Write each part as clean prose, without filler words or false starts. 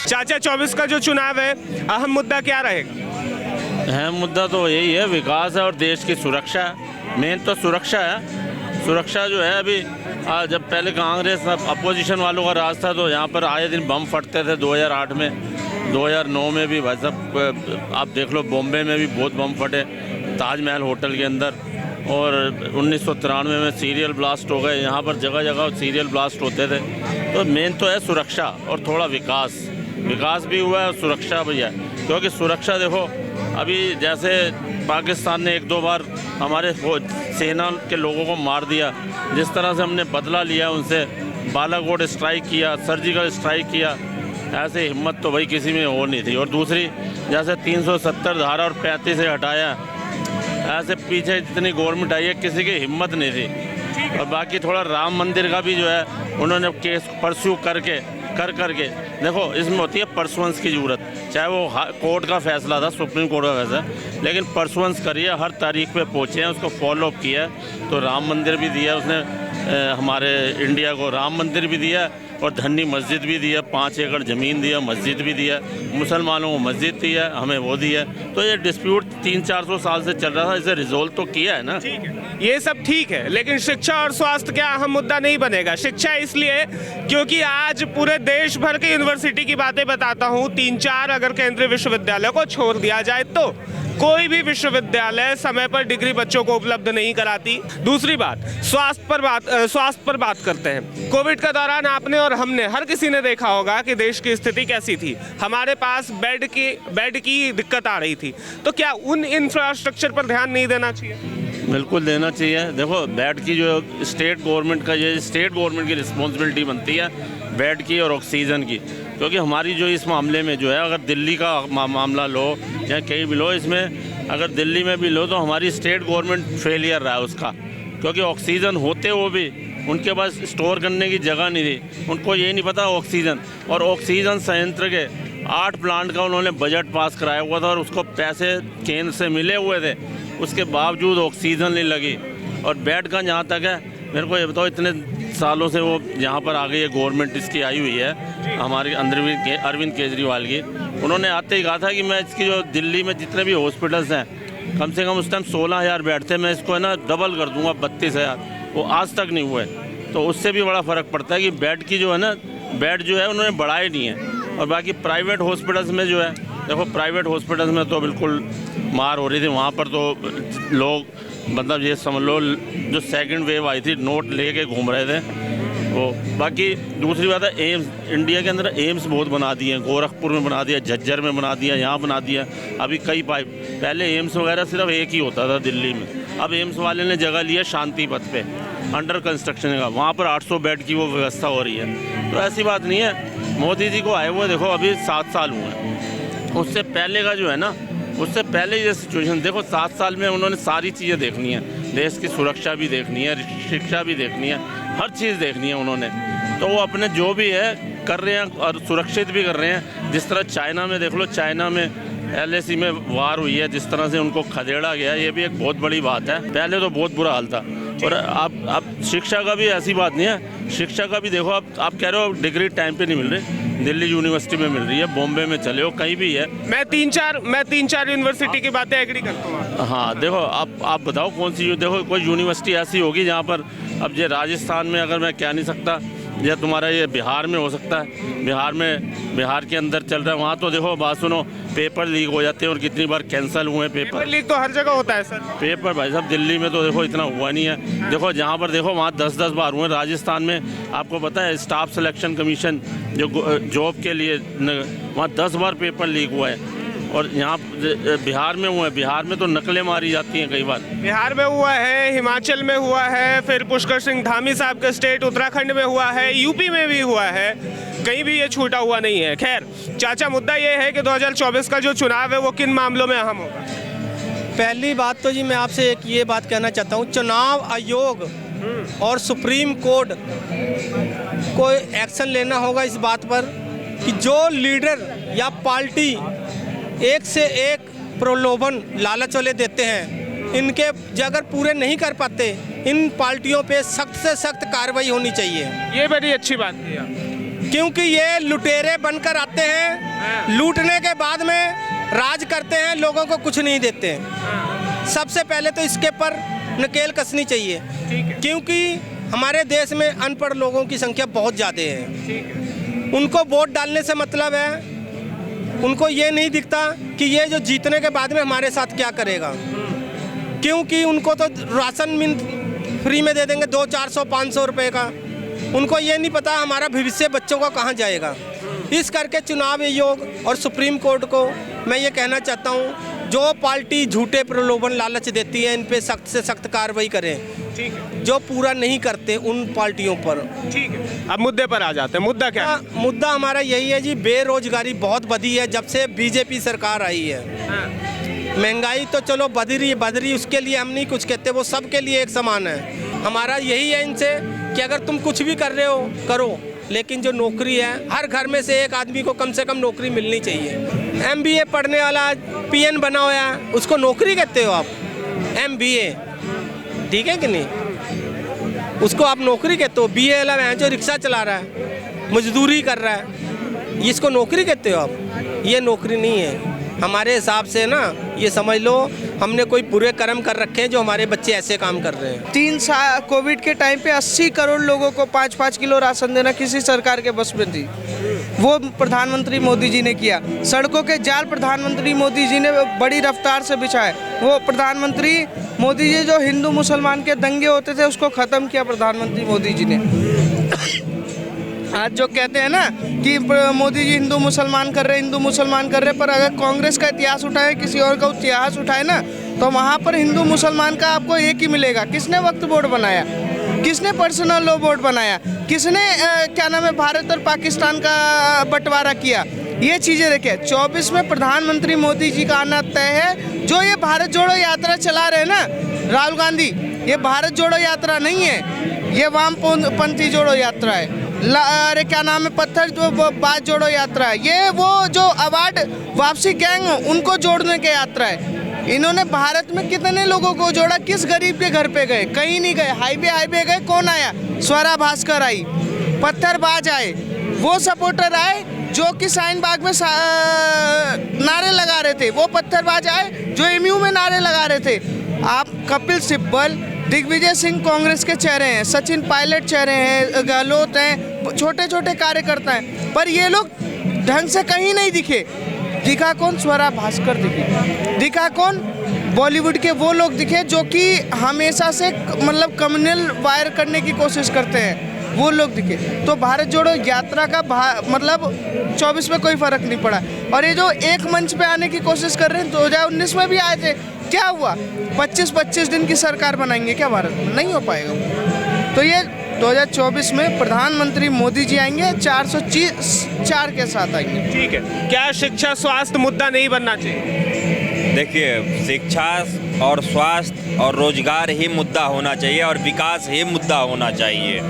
चाचा 24 का जो चुनाव है, अहम मुद्दा क्या रहेगा? अहम मुद्दा तो यही है, विकास है और देश की सुरक्षा है। मेन तो सुरक्षा है। सुरक्षा जो है अभी जब पहले कांग्रेस अपोजिशन वालों का राज था तो यहाँ पर आए दिन बम फटते थे। 2008 में, 2009 में भी भाई साहब आप देख लो, बॉम्बे में भी बहुत बम फटे ताजमहल होटल के अंदर। और 1993 में सीरियल ब्लास्ट हो गए। यहाँ पर जगह जगह सीरियल ब्लास्ट होते थे। तो मेन तो है सुरक्षा और थोड़ा विकास। विकास भी हुआ है और सुरक्षा भी है। क्योंकि सुरक्षा देखो, अभी जैसे पाकिस्तान ने 1-2 बार हमारे सेना के लोगों को मार दिया, जिस तरह से हमने बदला लिया उनसे, बालाकोट स्ट्राइक किया, सर्जिकल स्ट्राइक किया, ऐसे हिम्मत तो भाई किसी में हो नहीं थी। और दूसरी, जैसे 370 धारा और 35 से हटाया, ऐसे पीछे जितनी गवर्नमेंट आई है किसी की हिम्मत नहीं थी। और बाकी थोड़ा राम मंदिर का भी जो है उन्होंने केस परस्यू करके देखो, इसमें होती है परसुएंस की ज़रूरत। चाहे वो कोर्ट का फैसला था, सुप्रीम कोर्ट का फैसला, लेकिन परसुएंस करिए, हर तारीख पे पहुँचे हैं, उसको फॉलो अप किया है। तो राम मंदिर भी दिया उसने, हमारे इंडिया को राम मंदिर भी दिया और धन्नी मस्जिद भी दिया, 5 एकड़ ज़मीन दिया, मस्जिद भी दिया, मुसलमानों को मस्जिद दिया, हमें वो दिया। तो ये डिस्प्यूट 300-400 साल से चल रहा था, इसे रिजोल्व तो किया है ना। ठीक है, ये सब ठीक है, लेकिन शिक्षा और स्वास्थ्य क्या अहम मुद्दा नहीं बनेगा? शिक्षा इसलिए क्योंकि आज पूरे देश भर की यूनिवर्सिटी की बातें बताता हूँ। 3-4 अगर केंद्रीय विश्वविद्यालय को छोड़ दिया जाए तो कोई भी विश्वविद्यालय समय पर डिग्री बच्चों को उपलब्ध नहीं कराती। दूसरी बात, स्वास्थ्य पर बात करते हैं। कोविड के दौरान आपने और हमने, हर किसी ने देखा होगा कि देश की स्थिति कैसी थी। हमारे पास बेड की दिक्कत आ रही थी। तो क्या उन इंफ्रास्ट्रक्चर पर ध्यान नहीं देना चाहिए? बिल्कुल देना चाहिए। देखो, बेड की जो स्टेट गवर्नमेंट का, ये स्टेट गवर्नमेंट की रिस्पॉन्सिबिलिटी बनती है बेड की और ऑक्सीजन की। क्योंकि हमारी जो इस मामले में जो है, अगर दिल्ली का मामला लो या कहीं भी लो, इसमें अगर दिल्ली में भी लो तो हमारी स्टेट गवर्नमेंट फेलियर रहा है उसका। क्योंकि ऑक्सीजन होते हुए भी उनके पास स्टोर करने की जगह नहीं थी। उनको ये नहीं पता ऑक्सीजन, और ऑक्सीजन संयंत्र के 8 प्लांट का उन्होंने बजट पास कराया हुआ था और उसको पैसे केंद्र से मिले हुए थे, उसके बावजूद ऑक्सीजन नहीं लगी। और बेड का जहाँ तक है, मेरे को ये बताओ, इतने सालों से वो यहाँ पर आ गई है गवर्नमेंट, इसकी आई हुई है हमारे अरविंद केजरीवाल की। उन्होंने आते ही कहा था कि मैं इसकी जो दिल्ली में जितने भी हॉस्पिटल्स हैं, कम से कम उस टाइम 16,000 बेड थे, मैं इसको है ना डबल कर दूंगा 32,000। वो आज तक नहीं हुए। तो उससे भी बड़ा फ़र्क पड़ता है कि बेड की जो है ना, बेड जो है उन्होंने बढ़ाए नहीं है। और बाकी प्राइवेट हॉस्पिटल्स में जो है, देखो प्राइवेट हॉस्पिटल्स में तो बिल्कुल मार हो रही थी। वहाँ पर तो लोग, मतलब ये समझ लो, जो सेकंड वेव आई थी, नोट लेके घूम रहे थे वो। बाकी दूसरी बात है, एम्स, इंडिया के अंदर एम्स बहुत बना दिए हैं। गोरखपुर में बना दिया, झज्जर में बना दिया, यहाँ बना दिया, अभी कई पाइप। पहले एम्स वगैरह सिर्फ एक ही होता था दिल्ली में, अब एम्स वाले ने जगह लिया शांति पथ पे, अंडर कंस्ट्रक्शन का, वहाँ पर 800 बेड की वो व्यवस्था हो रही है। तो ऐसी बात नहीं है। मोदी जी को आए हुए देखो अभी 7 साल हुए हैं। उससे पहले का जो है ना, उससे पहले ये सिचुएशन देखो, 7 साल में उन्होंने सारी चीज़ें देखनी है। देश की सुरक्षा भी देखनी है, शिक्षा भी देखनी है, हर चीज़ देखनी है उन्होंने। तो वो अपने जो भी है कर रहे हैं और सुरक्षित भी कर रहे हैं। जिस तरह चाइना में देख लो, चाइना में LAC में वार हुई है, जिस तरह से उनको खदेड़ा गया, ये भी एक बहुत बड़ी बात है। पहले तो बहुत बुरा हाल था। और अब शिक्षा का भी ऐसी बात नहीं है। शिक्षा का भी देखो, आप कह रहे हो डिग्री टाइम पे नहीं मिल रही, दिल्ली यूनिवर्सिटी में मिल रही है, बॉम्बे में चले हो, कहीं भी है। मैं तीन चार यूनिवर्सिटी की बातें एग्री करता हूँ। हाँ, देखो आप बताओ कौन सी, देखो कोई यूनिवर्सिटी ऐसी होगी जहाँ पर, अब ये राजस्थान में अगर मैं कह नहीं सकता, या तुम्हारा ये बिहार में हो सकता है, बिहार के अंदर चल रहा है, वहाँ तो देखो बात सुनो, पेपर लीक हो जाते हैं और कितनी बार कैंसिल हुए पेपर लीक तो हर जगह होता है सर। पेपर भाई साहब दिल्ली में तो देखो इतना हुआ नहीं है। देखो जहाँ पर देखो वहाँ 10-10 बार हुए। राजस्थान में आपको पता है, स्टाफ सिलेक्शन कमीशन जो जॉब के लिए, वहाँ 10 बार पेपर लीक हुआ है। और यहाँ बिहार में हुआ है, बिहार में तो नकलें मारी जाती हैं कई बार। बिहार में हुआ है, हिमाचल में हुआ है, फिर पुष्कर सिंह धामी साहब के स्टेट उत्तराखंड में हुआ है, यूपी में भी हुआ है, कहीं भी ये छूटा हुआ नहीं है। खैर चाचा, मुद्दा ये है कि 2024 का जो चुनाव है वो किन मामलों में अहम होगा? पहली बात तो जी मैं आपसे एक ये बात कहना चाहता हूँ, चुनाव आयोग और सुप्रीम कोर्ट को एक्शन लेना होगा इस बात पर कि जो लीडर या पार्टी एक से एक प्रलोभन लालच वाले देते हैं, इनके अगर पूरे नहीं कर पाते, इन पार्टियों पे सख्त से सख्त कार्रवाई होनी चाहिए। ये बड़ी अच्छी बात है। क्योंकि ये लुटेरे बनकर आते हैं, लूटने के बाद में राज करते हैं, लोगों को कुछ नहीं देते। सबसे पहले तो इसके पर नकेल कसनी चाहिए, क्योंकि हमारे देश में अनपढ़ लोगों की संख्या बहुत ज़्यादा है। उनको वोट डालने से मतलब है, उनको ये नहीं दिखता कि ये जो जीतने के बाद में हमारे साथ क्या करेगा, क्योंकि उनको तो राशन फ्री में दे देंगे 200-400-500 रुपए का। उनको ये नहीं पता हमारा भविष्य बच्चों का कहाँ जाएगा। इस करके चुनाव आयोग और सुप्रीम कोर्ट को मैं ये कहना चाहता हूँ, जो पार्टी झूठे प्रलोभन लालच देती है, इन पे सख्त से सख्त कार्रवाई करें। ठीक है, जो पूरा नहीं करते उन पार्टियों पर। ठीक है, अब मुद्दे पर आ जाते हैं। मुद्दा क्या है? मुद्दा हमारा यही है जी, बेरोजगारी बहुत बढ़ी है जब से बीजेपी सरकार आई है। महंगाई तो चलो बढ़ रही, उसके लिए हम नहीं कुछ कहते, वो सबके लिए एक समान है। हमारा यही है इनसे कि अगर तुम कुछ भी कर रहे हो करो, लेकिन जो नौकरी है, हर घर में से एक आदमी को कम से कम नौकरी मिलनी चाहिए। MBA पढ़ने वाला PN बना हुआ है, उसको नौकरी कहते हो आप? MBA ठीक है कि नहीं? उसको आप नौकरी कहते हो? BA वाला है जो रिक्शा चला रहा है, मजदूरी कर रहा है, इसको नौकरी कहते हो आप? ये नौकरी नहीं है हमारे हिसाब से ना। ये समझ लो हमने कोई बुरे कर्म कर रखे हैं जो हमारे बच्चे ऐसे काम कर रहे हैं। 3 साल कोविड के टाइम पे 80 करोड़ लोगों को 5-5 किलो राशन देना किसी सरकार के बस में थी? वो प्रधानमंत्री मोदी जी ने किया। सड़कों के जाल प्रधानमंत्री मोदी जी ने बड़ी रफ्तार से बिछाए। वो प्रधानमंत्री मोदी जी, जो हिंदू मुसलमान के दंगे होते थे उसको ख़त्म किया प्रधानमंत्री मोदी जी ने। आज जो कहते हैं ना कि मोदी जी हिंदू मुसलमान कर रहे, पर अगर कांग्रेस का इतिहास उठाए, किसी और का इतिहास उठाए ना, तो वहाँ पर हिंदू मुसलमान का आपको एक ही मिलेगा। किसने वक्त बोर्ड बनाया? किसने पर्सनल लॉ बोर्ड बनाया? किसने क्या नाम है भारत और पाकिस्तान का बंटवारा किया? ये चीज़ें देखिए। 24 में प्रधानमंत्री मोदी जी का आना तय है। जो ये भारत जोड़ो यात्रा चला रहे हैं ना राहुल गांधी, ये भारत जोड़ो यात्रा नहीं है, ये वामपंथी जोड़ो यात्रा है। अरे क्या नाम है, पत्थर जो बात जोड़ो यात्रा है। ये वो जो अवार्ड वापसी गैंग उनको जोड़ने की यात्रा है। इन्होंने भारत में कितने लोगों को जोड़ा? किस गरीब के घर पे गए? कहीं नहीं गए। हाईवे गए, कौन आया? स्वरा भास्कर आई, पत्थरबाज आए, वो सपोर्टर आए जो कि शाहीन बाग में नारे लगा रहे थे, वो पत्थरबाज आए जो MU में नारे लगा रहे थे। आप कपिल सिब्बल, दिग्विजय सिंह कांग्रेस के चेहरे हैं, सचिन पायलट चेहरे हैं, गहलोत हैं, छोटे छोटे कार्यकर्ता हैं, पर ये लोग ढंग से कहीं नहीं दिखे। दिखा कौन? स्वरा भास्कर दिखे। दिखा कौन? बॉलीवुड के वो लोग दिखे जो कि हमेशा से मतलब कम्युनल वायर करने की कोशिश करते हैं, वो लोग दिखे। तो भारत जोड़ो यात्रा का मतलब 24 में कोई फर्क नहीं पड़ा। और ये जो एक मंच पे आने की कोशिश कर रहे हैं, 2019 में भी आए थे, क्या हुआ? 25-25 दिन की सरकार बनाएंगे क्या भारत में? नहीं हो पाएगा। तो ये 2024 में प्रधानमंत्री मोदी जी आएंगे, 404 के साथ आएंगे। ठीक है, क्या शिक्षा स्वास्थ्य मुद्दा नहीं बनना चाहिए? देखिए, शिक्षा और स्वास्थ्य और रोजगार ही मुद्दा होना चाहिए और विकास ही मुद्दा होना चाहिए।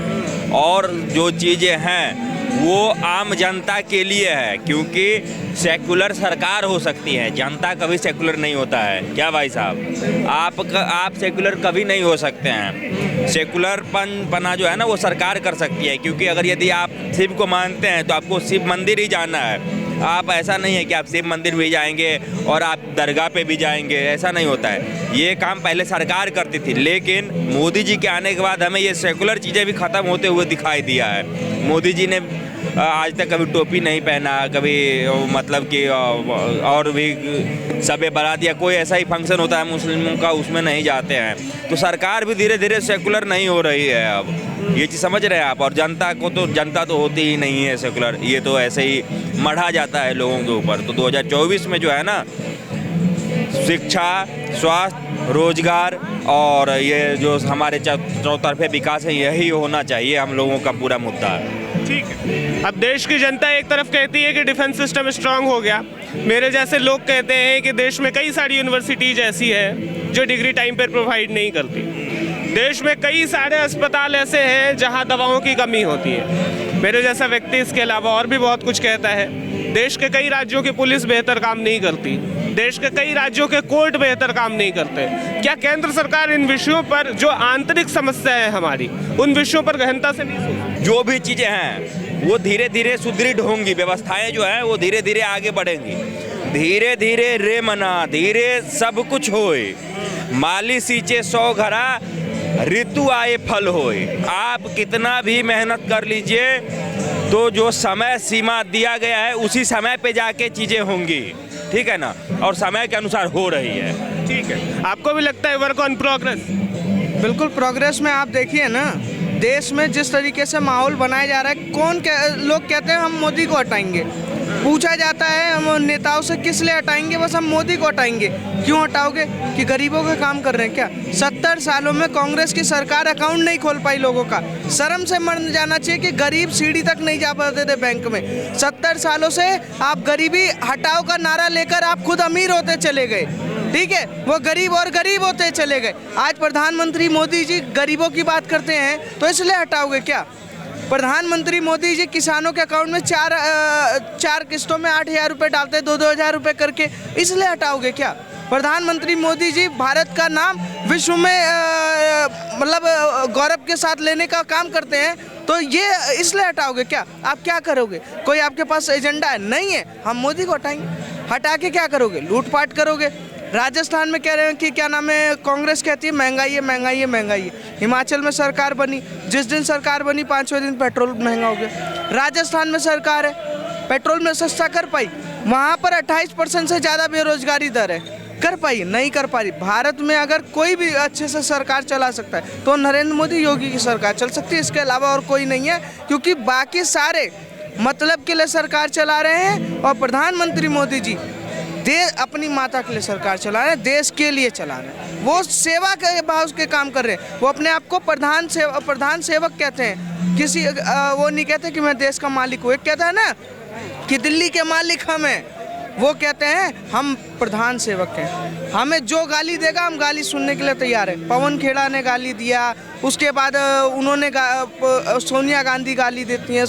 और जो चीज़ें हैं वो आम जनता के लिए है, क्योंकि सेकुलर सरकार हो सकती है, जनता कभी सेकुलर नहीं होता है। क्या भाई साहब, आप सेकुलर कभी नहीं हो सकते हैं। सेकुलरपना जो है ना वो सरकार कर सकती है, क्योंकि अगर यदि आप शिव को मानते हैं तो आपको शिव मंदिर ही जाना है। आप ऐसा नहीं है कि आप शिव मंदिर भी जाएंगे और आप दरगाह पे भी जाएंगे, ऐसा नहीं होता है। ये काम पहले सरकार करती थी, लेकिन मोदी जी के आने के बाद हमें ये सेकुलर चीज़ें भी ख़त्म होते हुए दिखाई दिया है। मोदी जी ने आज तक कभी टोपी नहीं पहना, कभी मतलब कि और भी शब बारात या कोई ऐसा ही फंक्शन होता है मुस्लिमों का, उसमें नहीं जाते हैं। तो सरकार भी धीरे धीरे सेकुलर नहीं हो रही है अब, ये चीज़ समझ रहे हैं आप। और जनता तो होती ही नहीं है सेकुलर, ये तो ऐसे ही मढ़ा जाता है लोगों के ऊपर। तो 2024 में जो है ना, शिक्षा, स्वास्थ्य, रोजगार और ये जो हमारे चौतरफे विकास है, यही होना चाहिए हम लोगों का पूरा मुद्दा है। ठीक है, अब देश की जनता एक तरफ कहती है कि डिफेंस सिस्टम स्ट्रांग हो गया, मेरे जैसे लोग कहते हैं कि देश में कई सारी यूनिवर्सिटीज ऐसी है जो डिग्री टाइम पर प्रोवाइड नहीं करती। देश में कई सारे अस्पताल ऐसे हैं जहां दवाओं की कमी होती है। मेरे जैसा व्यक्ति इसके अलावा और भी बहुत कुछ कहता है। देश के कई राज्यों की पुलिस बेहतर काम नहीं करती, देश के कई राज्यों के कोर्ट बेहतर काम नहीं करते। क्या केंद्र सरकार इन विषयों पर, जो आंतरिक समस्या है हमारी, उन विषयों पर गहनता से नहीं सोचती? जो भी चीज़ें हैं वो धीरे धीरे सुदृढ़ होंगी, व्यवस्थाएं जो हैं वो धीरे धीरे आगे बढ़ेंगी। धीरे धीरे रे मना धीरे सब कुछ होए, माली सींचे 100 घरा ऋतु आए फल होए। आप कितना भी मेहनत कर लीजिए तो जो समय सीमा दिया गया है उसी समय पे जाके चीज़ें होंगी, ठीक है ना, और समय के अनुसार हो रही है। ठीक है, आपको भी लगता है वर्क ऑन प्रोग्रेस? बिल्कुल प्रोग्रेस में आप देखिए ना, देश में जिस तरीके से माहौल बनाया जा रहा है, लोग कहते हैं हम मोदी को हटाएंगे। पूछा जाता है हम नेताओं से किस लिए हटाएंगे, बस हम मोदी को हटाएंगे। क्यों हटाओगे? कि गरीबों का काम कर रहे हैं क्या? 70 सालों में कांग्रेस की सरकार अकाउंट नहीं खोल पाई लोगों का। शर्म से मर जाना चाहिए कि गरीब सीढ़ी तक नहीं जा पाते थे बैंक में। 70 सालों से आप गरीबी हटाओ का नारा लेकर आप खुद अमीर होते चले गए, ठीक है, वो गरीब और गरीब होते चले गए। आज प्रधानमंत्री मोदी जी गरीबों की बात करते हैं तो इसलिए हटाओगे क्या? प्रधानमंत्री मोदी जी किसानों के अकाउंट में चार किस्तों में 8,000 रुपये डालते हैं, 2-2 हज़ार रुपये करके, इसलिए हटाओगे क्या? प्रधानमंत्री मोदी जी भारत का नाम विश्व में मतलब गौरव के साथ लेने का काम करते हैं, तो ये इसलिए हटाओगे क्या? आप क्या करोगे? कोई आपके पास एजेंडा है? नहीं है, हम मोदी को हटाएंगे। हटा के क्या करोगे? लूटपाट करोगे। राजस्थान में कह रहे हैं कि क्या नाम है, कांग्रेस कहती है महंगाई है, महंगाई है, महंगाई है। हिमाचल में सरकार बनी, जिस दिन सरकार बनी 5वें दिन पेट्रोल महंगा हो गया। राजस्थान में सरकार है, पेट्रोल में सस्ता कर पाई? वहाँ पर 28% से ज़्यादा बेरोजगारी दर है, कर पाई? नहीं कर पा रही। भारत में अगर कोई भी अच्छे से सरकार चला सकता है तो नरेंद्र मोदी योगी की सरकार चल सकती है, इसके अलावा और कोई नहीं है। क्योंकि बाकी सारे मतलब के लिए सरकार चला रहे हैं और प्रधानमंत्री मोदी जी अपनी माता के लिए सरकार चला रहे हैं, देश के लिए चला रहे हैं। वो सेवा के भाव के काम कर रहे हैं। वो अपने आप को प्रधान सेवक कहते हैं। किसी वो नहीं कहते कि मैं देश का मालिक हूँ। एक कहता है ना कि दिल्ली के मालिक हम हैं, वो कहते हैं हम प्रधान सेवक हैं। हमें जो गाली देगा हम गाली सुनने के लिए तैयार है। पवन खेड़ा ने गाली दिया, उसके बाद उन्होंने सोनिया गांधी गाली देती हैं,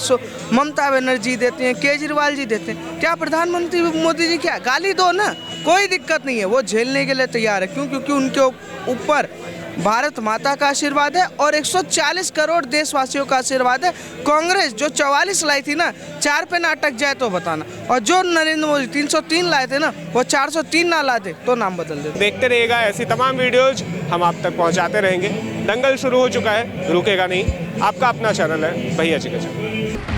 ममता बनर्जी देती हैं, केजरीवाल जी देते हैं। क्या प्रधानमंत्री मोदी जी क्या गाली दो ना, कोई दिक्कत नहीं है, वो झेलने के लिए तैयार है। क्यों? क्योंकि उनके ऊपर भारत माता का आशीर्वाद है और 140 करोड़ देशवासियों का आशीर्वाद है। कांग्रेस जो 44 लाई थी ना, 4 पे ना अटक जाए तो बताना, और जो नरेंद्र मोदी 303 लाए थे ना, वो 403 ना लाते तो नाम बदल देते। देखते रहिएगा, ऐसी तमाम वीडियोज हम आप तक पहुंचाते रहेंगे। दंगल शुरू हो चुका है, रुकेगा नहीं। आपका अपना चैनल है भैया जी का चैनल।